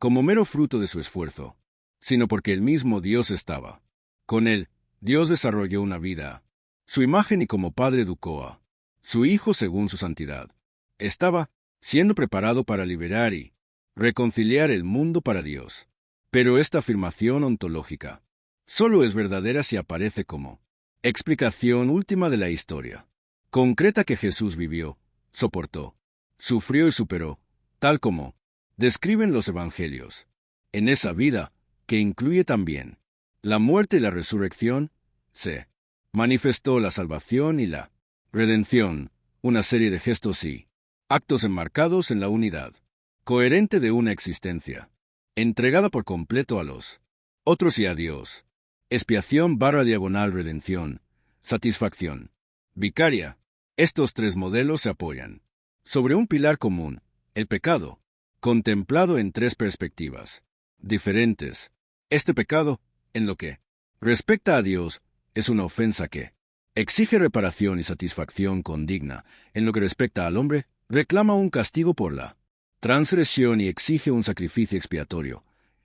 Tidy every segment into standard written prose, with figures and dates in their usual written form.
como mero fruto de su esfuerzo, sino porque el mismo Dios estaba. Con él, Dios desarrolló una vida, su imagen y como Padre educó a su Hijo según su santidad. Estaba siendo preparado para liberar y reconciliar el mundo para Dios. Pero esta afirmación ontológica solo es verdadera si aparece como explicación última de la historia concreta que Jesús vivió, soportó, sufrió y superó, tal como describen los evangelios. En esa vida, que incluye también la muerte y la resurrección, se manifestó la salvación y la redención, una serie de gestos y actos enmarcados en la unidad coherente de una existencia, entregada por completo a los otros y a Dios. Expiación /diagonal redención, satisfacción vicaria. Estos tres modelos se apoyan sobre un pilar común, el pecado, contemplado en tres perspectivas diferentes. Este pecado, en lo que respecta a Dios, es una ofensa que exige reparación y satisfacción condigna. En lo que respecta al hombre, reclama un castigo por la transgresión y exige un sacrificio expiatorio.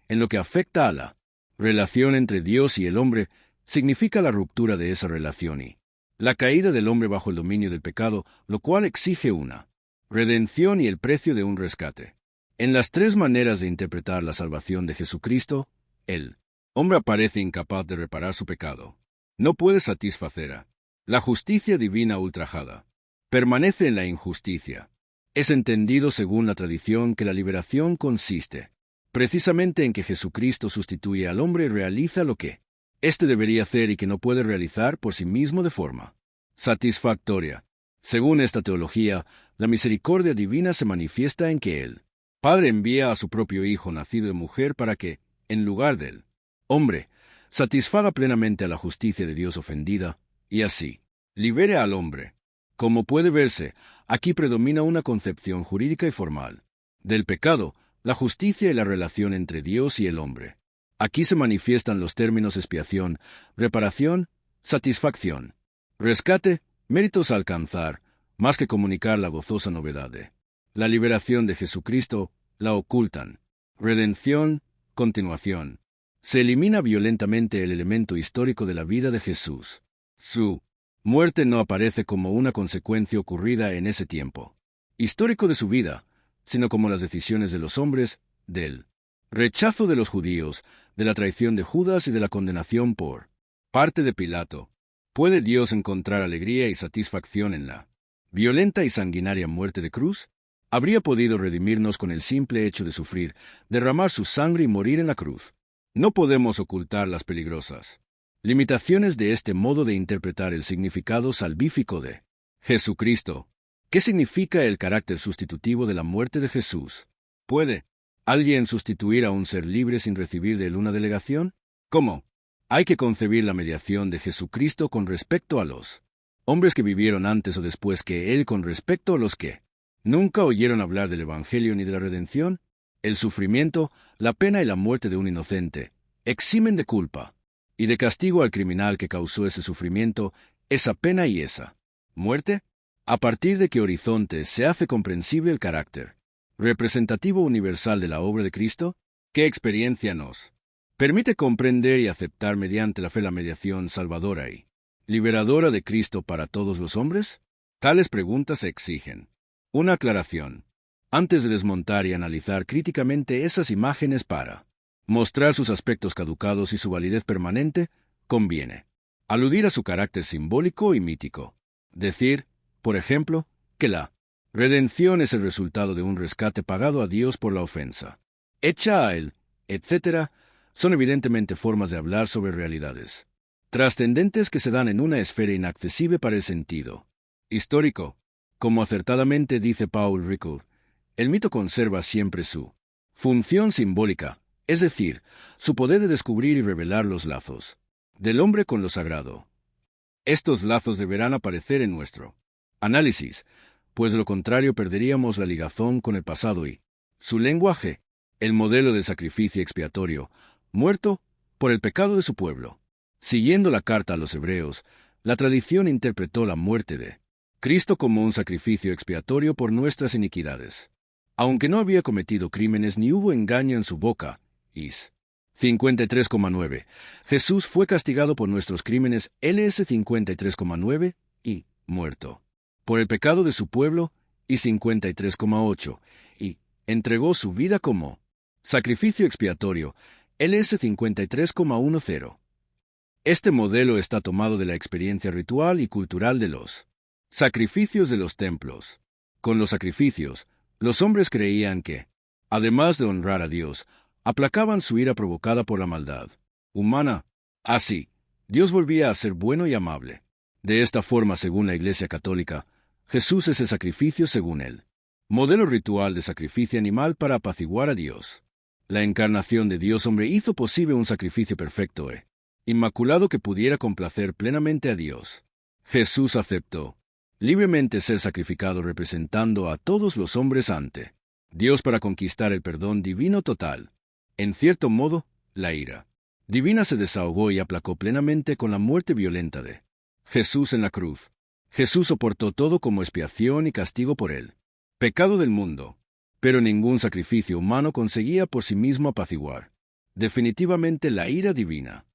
En lo que afecta a la relación entre Dios y el hombre, significa la ruptura de esa relación y la caída del hombre bajo el dominio del pecado, lo cual exige una redención y el precio de un rescate. En las tres maneras de interpretar la salvación de Jesucristo, el hombre aparece incapaz de reparar su pecado. No puede satisfacer a la justicia divina ultrajada. Permanece en la injusticia. Es entendido según la tradición que la liberación consiste precisamente en que Jesucristo sustituye al hombre y realiza lo que éste debería hacer y que no puede realizar por sí mismo de forma satisfactoria. Según esta teología, la misericordia divina se manifiesta en que el Padre envía a su propio Hijo nacido de mujer para que, en lugar del hombre, satisfaga plenamente a la justicia de Dios ofendida, y así libere al hombre. Como puede verse, aquí predomina una concepción jurídica y formal del pecado, la justicia y la relación entre Dios y el hombre. Aquí se manifiestan los términos expiación, reparación, satisfacción, rescate, méritos a alcanzar, más que comunicar la gozosa novedad de la liberación de Jesucristo, la ocultan. Redención, continuación. Se elimina violentamente el elemento histórico de la vida de Jesús. Su muerte no aparece como una consecuencia ocurrida en ese tiempo histórico de su vida, sino como las decisiones de los hombres, del rechazo de los judíos, de la traición de Judas y de la condenación por parte de Pilato. ¿Puede Dios encontrar alegría y satisfacción en la violenta y sanguinaria muerte de cruz? ¿Habría podido redimirnos con el simple hecho de sufrir, derramar su sangre y morir en la cruz? No podemos ocultar las peligrosas limitaciones de este modo de interpretar el significado salvífico de Jesucristo. ¿Qué significa el carácter sustitutivo de la muerte de Jesús? ¿Puede alguien sustituir a un ser libre sin recibir de él una delegación? ¿Cómo? Hay que concebir la mediación de Jesucristo con respecto a los hombres que vivieron antes o después que él con respecto a los que nunca oyeron hablar del Evangelio ni de la redención. El sufrimiento, la pena y la muerte de un inocente eximen de culpa y de castigo al criminal que causó ese sufrimiento, esa pena y esa muerte. ¿A partir de qué horizonte se hace comprensible el carácter representativo universal de la obra de Cristo? ¿Qué experiencia nos permite comprender y aceptar mediante la fe la mediación salvadora y liberadora de Cristo para todos los hombres? Tales preguntas exigen una aclaración antes de desmontar y analizar críticamente esas imágenes para mostrar sus aspectos caducados y su validez permanente. Conviene aludir a su carácter simbólico y mítico. Decir, por ejemplo, que la redención es el resultado de un rescate pagado a Dios por la ofensa hecha a él, etc., son evidentemente formas de hablar sobre realidades trascendentes que se dan en una esfera inaccesible para el sentido histórico. Como acertadamente dice Paul Ricoeur, el mito conserva siempre su función simbólica, es decir, su poder de descubrir y revelar los lazos del hombre con lo sagrado. Estos lazos deberán aparecer en nuestro análisis, pues de lo contrario perderíamos la ligazón con el pasado y su lenguaje, el modelo del sacrificio expiatorio, muerto por el pecado de su pueblo. Siguiendo la carta a los hebreos, la tradición interpretó la muerte de Cristo como un sacrificio expiatorio por nuestras iniquidades. aunque no había cometido crímenes ni hubo engaño en su boca. Is 53,9. Jesús fue castigado por nuestros crímenes, LS 53,9, y muerto por el pecado de su pueblo, y 53,8, y entregó su vida como sacrificio expiatorio, LS 53,10. Este modelo está tomado de la experiencia ritual y cultural de los sacrificios de los templos. Con los sacrificios, los hombres creían que, además de honrar a Dios, aplacaban su ira provocada por la maldad humana. Así, Dios volvía a ser bueno y amable. De esta forma, según la Iglesia Católica, Jesús es el sacrificio según el modelo ritual de sacrificio animal para apaciguar a Dios. La encarnación de Dios hombre hizo posible un sacrificio perfecto e inmaculado que pudiera complacer plenamente a Dios. Jesús aceptó libremente ser sacrificado representando a todos los hombres ante Dios para conquistar el perdón divino total. En cierto modo, la ira divina se desahogó y aplacó plenamente con la muerte violenta de Jesús en la cruz. Jesús soportó todo como expiación y castigo por el pecado del mundo, pero ningún sacrificio humano conseguía por sí mismo apaciguar definitivamente la ira divina.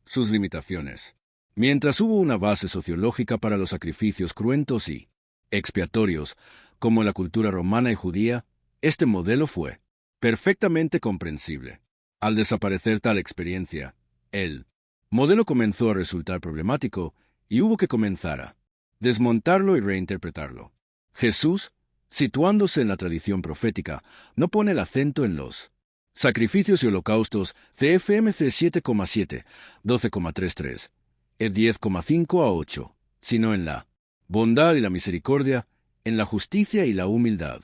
Sus limitaciones. Mientras hubo una base sociológica para los sacrificios cruentos y expiatorios, como en la cultura romana y judía, este modelo fue perfectamente comprensible. Al desaparecer tal experiencia, el modelo comenzó a resultar problemático y hubo que comenzar a desmontarlo y reinterpretarlo. Jesús, situándose en la tradición profética, no pone el acento en los sacrificios y holocaustos CFMC 7,7, 12,33, e 10,5 a 8, sino en la bondad y la misericordia, en la justicia y la humildad.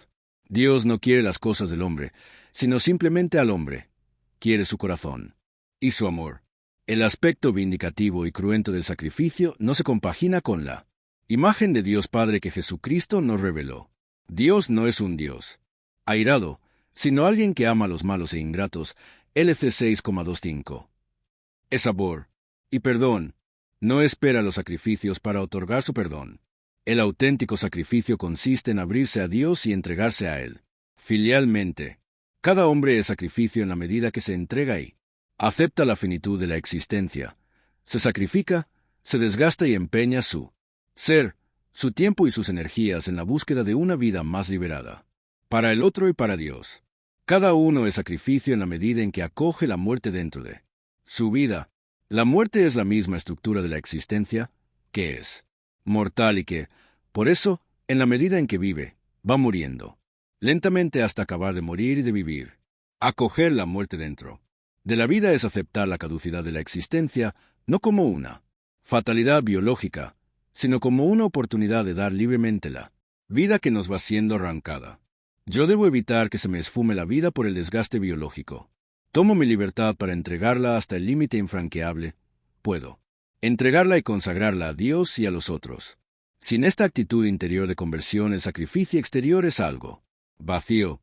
Dios no quiere las cosas del hombre, sino simplemente al hombre. Quiere su corazón y su amor. El aspecto vindicativo y cruento del sacrificio no se compagina con la imagen de Dios Padre que Jesucristo nos reveló. Dios no es un Dios airado, sino alguien que ama a los malos e ingratos, LC 6,25. Es amor y perdón. No espera los sacrificios para otorgar su perdón. El auténtico sacrificio consiste en abrirse a Dios y entregarse a Él filialmente. Cada hombre es sacrificio en la medida que se entrega y acepta la finitud de la existencia. Se sacrifica, se desgasta y empeña su ser, su tiempo y sus energías en la búsqueda de una vida más liberada. Para el otro y para Dios. Cada uno es sacrificio en la medida en que acoge la muerte dentro de su vida. La muerte es la misma estructura de la existencia, que es mortal y que, por eso, en la medida en que vive, va muriendo lentamente hasta acabar de morir y de vivir. Acoger la muerte dentro de la vida es aceptar la caducidad de la existencia, no como una fatalidad biológica, sino como una oportunidad de dar libremente la vida que nos va siendo arrancada. Yo debo evitar que se me esfume la vida por el desgaste biológico. Tomo mi libertad para entregarla hasta el límite infranqueable. Puedo entregarla y consagrarla a Dios y a los otros. Sin esta actitud interior de conversión, el sacrificio exterior es algo vacío,